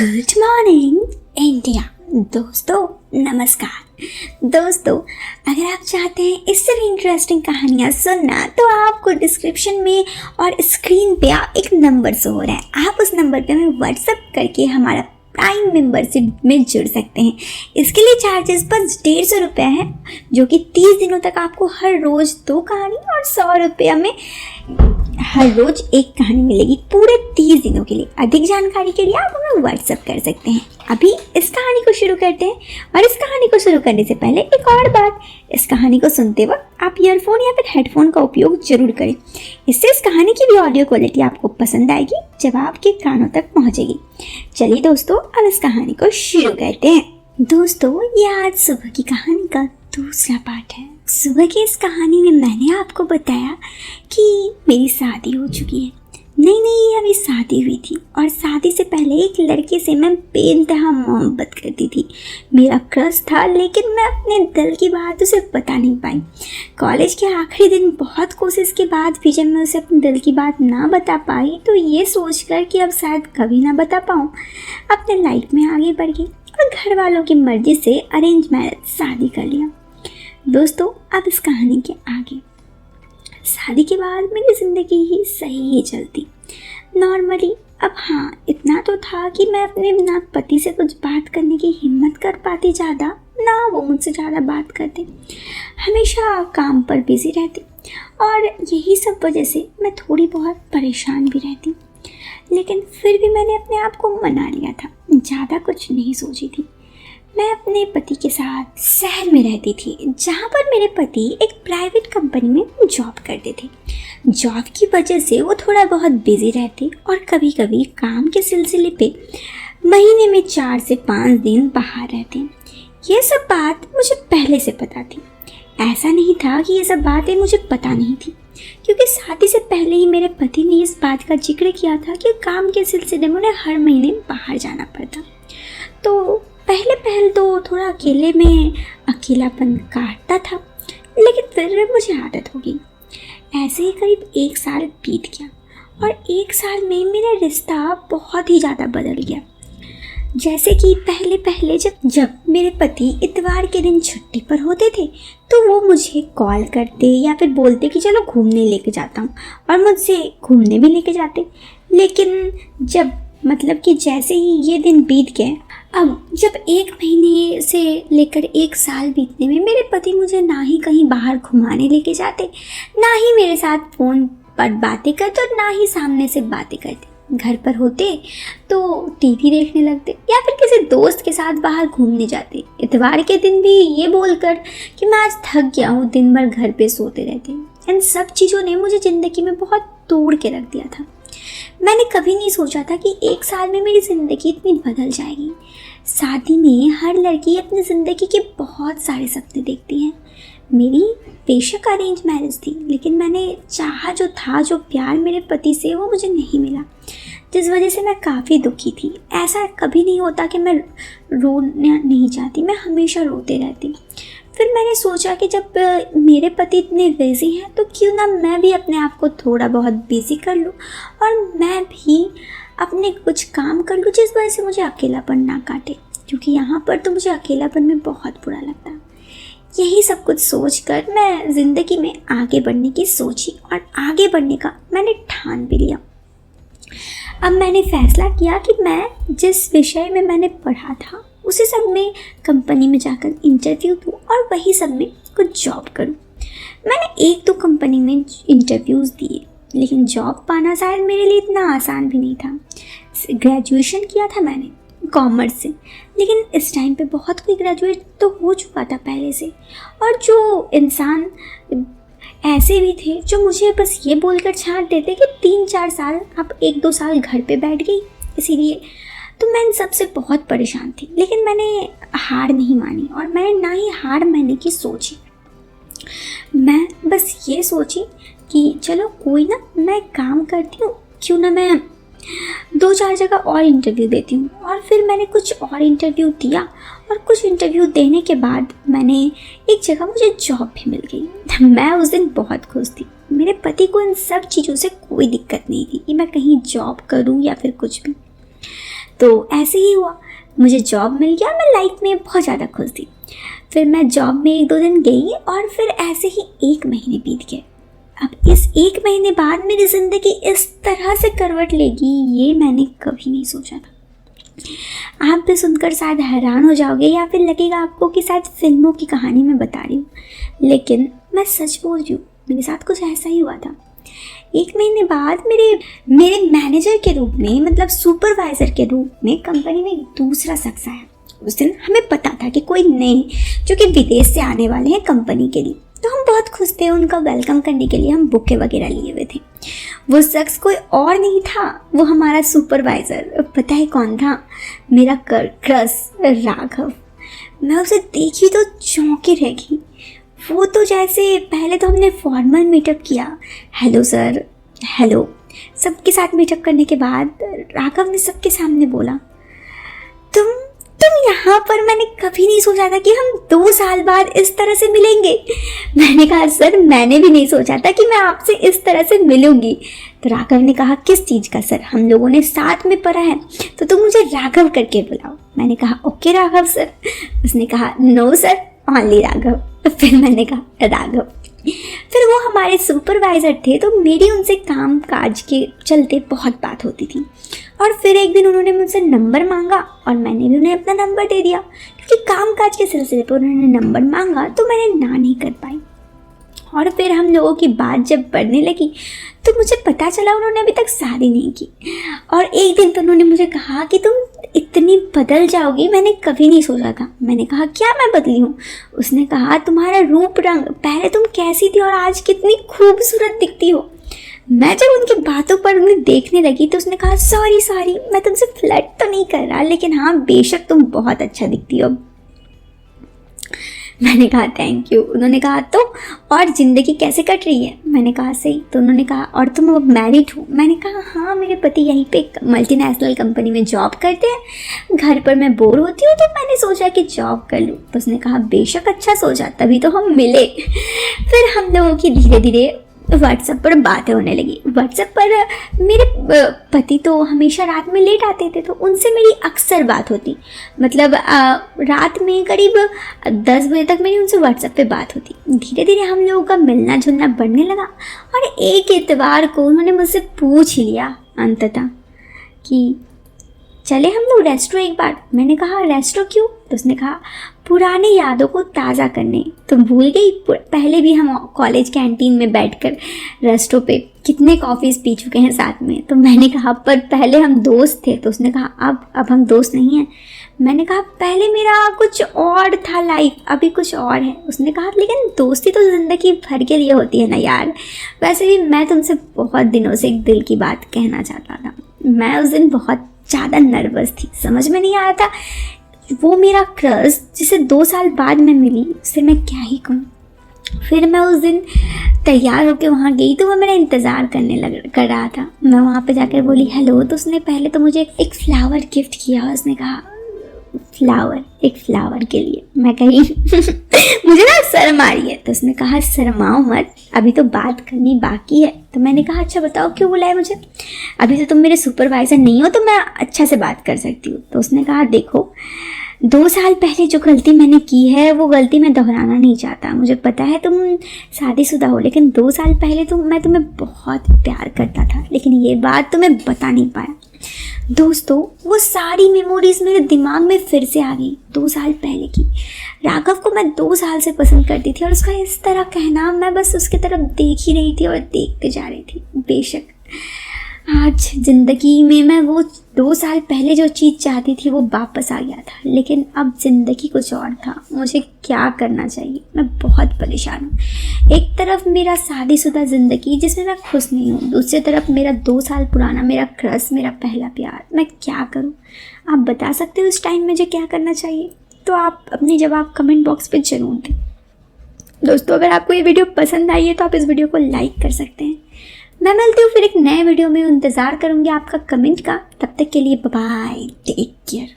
Good morning India. दोस्तों नमस्कार। दोस्तों अगर आप चाहते हैं इससे भी इंटरेस्टिंग कहानियाँ सुनना तो आपको डिस्क्रिप्शन में और स्क्रीन पे एक नंबर शो हो रहा है, आप उस नंबर पे हमें व्हाट्सएप करके हमारा प्राइम मेंबरशिप में जुड़ सकते हैं। इसके लिए चार्जेस बस 150 रुपये है, जो कि 30 दिनों तक आपको हर रोज़ 2 कहानी और 100 रुपये में हर रोज एक कहानी मिलेगी पूरे 30 दिनों के लिए। अधिक जानकारी के लिए आप हमें व्हाट्सएप कर सकते हैं। अभी इस कहानी को शुरू करते हैं। और इस कहानी को शुरू करने से पहले एक और बात, इस कहानी को सुनते वक्त आप ईयरफोन या फिर हेडफोन का उपयोग जरूर करें। इससे इस कहानी की भी ऑडियो क्वालिटी आपको पसंद आएगी जब आपके कानों तक पहुंचेगी। चलिए दोस्तों अब इस कहानी को शुरू करते हैं। दोस्तों ये आज सुबह की कहानी का दूसरा पार्ट है। सुबह की इस कहानी में मैंने आपको बताया कि मेरी शादी हो चुकी है। नहीं अभी शादी हुई थी और शादी से पहले एक लड़के से मैं बेइंतहा मोहब्बत करती थी। मेरा क्रश था, लेकिन मैं अपने दिल की बात उसे बता नहीं पाई। कॉलेज के आखिरी दिन बहुत कोशिश के बाद भी जब मैं उसे अपने दिल की बात ना बता पाई तो ये सोचकर कि अब शायद कभी ना बता पाऊँ, अपने लाइफ में आगे बढ़ गई और घर वालों की मर्जी से अरेंज मैरिज शादी कर लिया। दोस्तों अब इस कहानी के आगे, शादी के बाद मेरी ज़िंदगी ही सही ही चलती नॉर्मली। अब हाँ, इतना तो था कि मैं अपने ना पति से कुछ बात करने की हिम्मत कर पाती ज़्यादा, ना वो मुझसे ज़्यादा बात करते। हमेशा काम पर बिजी रहती और यही सब वजह से मैं थोड़ी बहुत परेशान भी रहती। लेकिन फिर भी मैंने अपने आप को मना लिया था, ज़्यादा कुछ नहीं सोची थी। मैं अपने पति के साथ शहर में रहती थी, जहाँ पर मेरे पति एक प्राइवेट कंपनी में जॉब करते थे। जॉब की वजह से वो थोड़ा बहुत बिजी रहते और कभी कभी काम के सिलसिले पे महीने में 4 से 5 दिन बाहर रहते। ये सब बात मुझे पहले से पता थी। ऐसा नहीं था कि ये सब बातें मुझे पता नहीं थी, क्योंकि शादी से पहले ही मेरे पति ने इस बात का जिक्र किया था कि काम के सिलसिले में उन्हें हर महीने बाहर जाना पड़ता। तो पहले तो थोड़ा अकेले में अकेलापन काटता था, लेकिन फिर मुझे आदत हो गई। ऐसे ही करीब 1 साल बीत गया और 1 साल में मेरा रिश्ता बहुत ही ज़्यादा बदल गया। जैसे कि पहले जब मेरे पति इतवार के दिन छुट्टी पर होते थे तो वो मुझे कॉल करते या फिर बोलते कि चलो घूमने लेके जाता हूँ, और मुझसे घूमने भी लेके जाते। लेकिन जैसे ही ये दिन बीत गए, अब जब 1 महीने से लेकर 1 साल बीतने में मेरे पति मुझे ना ही कहीं बाहर घुमाने लेके जाते, ना ही मेरे साथ फ़ोन पर बातें करते और ना ही सामने से बातें करते। घर पर होते तो टीवी देखने लगते या फिर किसी दोस्त के साथ बाहर घूमने जाते। इतवार के दिन भी ये बोलकर कि मैं आज थक गया हूँ, दिन भर घर पे सोते रहते। इन सब चीज़ों ने मुझे ज़िंदगी में बहुत तोड़ के रख दिया था। मैंने कभी नहीं सोचा था कि 1 साल में मेरी ज़िंदगी इतनी बदल जाएगी। शादी में हर लड़की अपनी ज़िंदगी के बहुत सारे सपने देखती है। मेरी बेशक अरेंज मैरिज थी, लेकिन मैंने चाहा जो था, जो प्यार मेरे पति से, वो मुझे नहीं मिला, जिस वजह से मैं काफ़ी दुखी थी। ऐसा कभी नहीं होता कि मैं रोना नहीं चाहती, मैं हमेशा रोते रहती। फिर मैंने सोचा कि जब मेरे पति इतने बिजी हैं तो क्यों ना मैं भी अपने आप को थोड़ा बहुत बिजी कर लूँ और मैं भी अपने कुछ काम कर लूँ, जिस वजह से मुझे अकेलापन ना काटे, क्योंकि यहाँ पर तो मुझे अकेलापन में बहुत बुरा लगता है। यही सब कुछ सोचकर मैं ज़िंदगी में आगे बढ़ने की सोची और आगे बढ़ने का मैंने ठान भी लिया। अब मैंने फैसला किया कि मैं जिस विषय में मैंने पढ़ा था उसी सब में कंपनी में जाकर इंटरव्यू दूँ और वही सब में कुछ जॉब करूँ। मैंने 1-2 कंपनी में इंटरव्यूज़ दिए, लेकिन जॉब पाना शायद मेरे लिए इतना आसान भी नहीं था। ग्रेजुएशन किया था मैंने कॉमर्स से, लेकिन इस टाइम पे बहुत कोई ग्रेजुएट तो हो चुका था पहले से, और जो इंसान ऐसे भी थे जो मुझे बस ये बोलकर छांट देते कि 3-4 साल आप 1-2 साल घर पे बैठ गई, इसीलिए। तो मैं इन सब से बहुत परेशान थी, लेकिन मैंने हार नहीं मानी और मैंने ना ही हार मानने की सोची। मैं बस ये सोची कि चलो कोई ना, मैं काम करती हूँ, क्यों ना मैं 2-4 जगह और इंटरव्यू देती हूँ। और फिर मैंने कुछ और इंटरव्यू दिया और कुछ इंटरव्यू देने के बाद मैंने एक जगह मुझे जॉब भी मिल गई। मैं उस दिन बहुत खुश थी। मेरे पति को इन सब चीज़ों से कोई दिक्कत नहीं थी कि मैं कहीं जॉब करूँ या फिर कुछ भी। तो ऐसे ही हुआ, मुझे जॉब मिल गया, मैं लाइफ में बहुत ज़्यादा खुश थी। फिर मैं जॉब में 1-2 दिन गई और फिर ऐसे ही 1 महीने बीत गए। अब इस 1 महीने बाद मेरी ज़िंदगी इस तरह से करवट लेगी, ये मैंने कभी नहीं सोचा था। आप भी सुनकर शायद हैरान हो जाओगे या फिर लगेगा आपको कि शायद फिल्मों की कहानी मैं बता रही हूँ, लेकिन मैं सच बोल रही हूँ, मेरे साथ कुछ ऐसा ही हुआ था। 1 महीने बाद मेरे मैनेजर के रूप में, मतलब सुपरवाइज़र के रूप में कंपनी में एक दूसरा शख्स आया। उस दिन हमें पता था कि कोई नए जो कि विदेश से आने वाले हैं कंपनी के लिए, तो हम बहुत खुश थे। उनका वेलकम करने के लिए हम बुके वगैरह लिए हुए थे। वो शख्स कोई और नहीं था, वो हमारा सुपरवाइज़र। पता है कौन था? मेरा क्रश राघव। मैं उसे देखी तो चौंकी रह गई। वो तो जैसे, पहले तो हमने फॉर्मल मीटअप किया, हेलो सर, हेलो, सबके साथ मीटअप करने के बाद राघव ने सबके सामने बोला, तुम यहाँ पर। मैंने कभी नहीं सोचा था कि हम 2 साल बाद इस तरह से मिलेंगे। मैंने कहा सर, मैंने भी नहीं सोचा था कि मैं आपसे इस तरह से मिलूंगी। तो राघव ने कहा, किस चीज़ का सर? हम लोगों ने साथ में पढ़ा है, तो तुम मुझे राघव करके बुलाओ। मैंने कहा ओके राघव सर। उसने कहा नो सर, ओनली राघव। फिर मैंने कहा राघव। फिर वो हमारे सुपरवाइज़र थे, तो मेरी उनसे काम काज के चलते बहुत बात होती थी। और फिर एक दिन उन्होंने मुझसे नंबर मांगा और मैंने भी उन्हें अपना नंबर दे दिया, क्योंकि काम काज के सिलसिले पर उन्होंने नंबर मांगा तो मैंने ना नहीं कर पाई। और फिर हम लोगों की बात जब बढ़ने लगी तो मुझे पता चला उन्होंने अभी तक शादी नहीं की। और एक दिन तो उन्होंने मुझे कहा कि तुम इतनी बदल जाओगी, मैंने कभी नहीं सोचा था। मैंने कहा क्या मैं बदली हूँ? उसने कहा तुम्हारा रूप रंग, पहले तुम कैसी थी और आज कितनी खूबसूरत दिखती हो। मैं जब उनकी बातों पर उन्हें देखने लगी तो उसने कहा सॉरी, मैं तुमसे फ्लर्ट तो नहीं कर रहा, लेकिन हाँ बेशक तुम बहुत अच्छा दिखती हो। मैंने कहा थैंक यू। उन्होंने कहा तो और ज़िंदगी कैसे कट रही है? मैंने कहा सही। तो उन्होंने कहा और तुम अब मैरिड हो? मैंने कहा हाँ, मेरे पति यहीं पे एक मल्टीनेशनल कंपनी में जॉब करते हैं, घर पर मैं बोर होती हूँ तो मैंने सोचा कि जॉब कर लूँ। तो उसने कहा बेशक अच्छा सोचा, तभी तो हम मिले। फिर हम लोगों की धीरे धीरे व्हाट्सएप पर बातें होने लगी। व्हाट्सएप पर मेरे पति तो हमेशा रात में लेट आते थे, तो उनसे मेरी अक्सर बात होती, मतलब रात में करीब 10 बजे तक मेरी उनसे व्हाट्सएप पे बात होती। धीरे धीरे हम लोगों का मिलना जुलना बढ़ने लगा और एक इतवार को उन्होंने मुझसे पूछ ही लिया अंततः कि चले हम लोग रेस्टो एक बार। मैंने कहा रेस्टो क्यों? तो उसने कहा पुरानी यादों को ताज़ा करने। तुम भूल गई, पहले भी हम कॉलेज कैंटीन में बैठकर रेस्टो पे कितने कॉफ़ीज़ पी चुके हैं साथ में। तो मैंने कहा पर पहले हम दोस्त थे। तो उसने कहा अब हम दोस्त नहीं हैं। मैंने कहा पहले मेरा कुछ और था लाइफ, अभी कुछ और है। उसने कहा लेकिन दोस्ती तो ज़िंदगी भर के लिए होती है ना यार। वैसे भी मैं तुमसे बहुत दिनों से एक दिल की बात कहना चाहता था। मैं उस दिन बहुत ज़्यादा नर्वस थी, समझ में नहीं आ रहा था वो मेरा क्रश जिसे 2 साल बाद मैं मिली उससे मैं क्या ही कहूँ। फिर मैं उस दिन तैयार होकर वहाँ गई तो वो मेरा इंतज़ार कर रहा था। मैं वहाँ पे जाकर बोली हेलो। तो उसने पहले तो मुझे एक फ्लावर गिफ्ट किया। उसने कहा एक फ्लावर के लिए। मैं कही मुझे ना शर्म आ रही है। तो उसने कहा शर्माओ मत, अभी तो बात करनी बाकी है। तो मैंने कहा अच्छा बताओ क्यों बुलाया मुझे? अभी तो तुम मेरे सुपरवाइज़र नहीं हो तो मैं अच्छा से बात कर सकती हूँ। तो उसने कहा देखो 2 साल पहले जो गलती मैंने की है वो गलती मैं दोहराना नहीं चाहता। मुझे पता है तुम शादीशुदा हो, लेकिन 2 साल पहले तो मैं तुम्हें बहुत प्यार करता था, लेकिन ये बात तुम्हें बता नहीं पाया। दोस्तों वो सारी मेमोरीज मेरे दिमाग में फिर से आ गई 2 साल पहले की। राघव को मैं 2 साल से पसंद करती थी और उसका इस तरह कहना, मैं बस उसकी तरफ देख ही रही थी और देखते जा रही थी। बेशक आज ज़िंदगी में मैं वो 2 साल पहले जो चीज़ चाहती थी वो वापस आ गया था, लेकिन अब ज़िंदगी कुछ और था। मुझे क्या करना चाहिए? मैं बहुत परेशान हूँ। एक तरफ मेरा शादीशुदा ज़िंदगी जिसमें मैं खुश नहीं हूँ, दूसरी तरफ मेरा 2 साल पुराना मेरा क्रश, मेरा पहला प्यार। मैं क्या करूँ? आप बता सकते हो इस टाइम मुझे क्या करना चाहिए? तो आप अपने जवाब कमेंट बॉक्स पे ज़रूर दें। दोस्तों अगर आपको ये वीडियो पसंद आई है तो आप इस वीडियो को लाइक कर सकते हैं। मैं मिलती हूँ फिर एक नए वीडियो में, इंतज़ार करूँगी आपका कमेंट का। तब तक के लिए बाय, टेक केयर।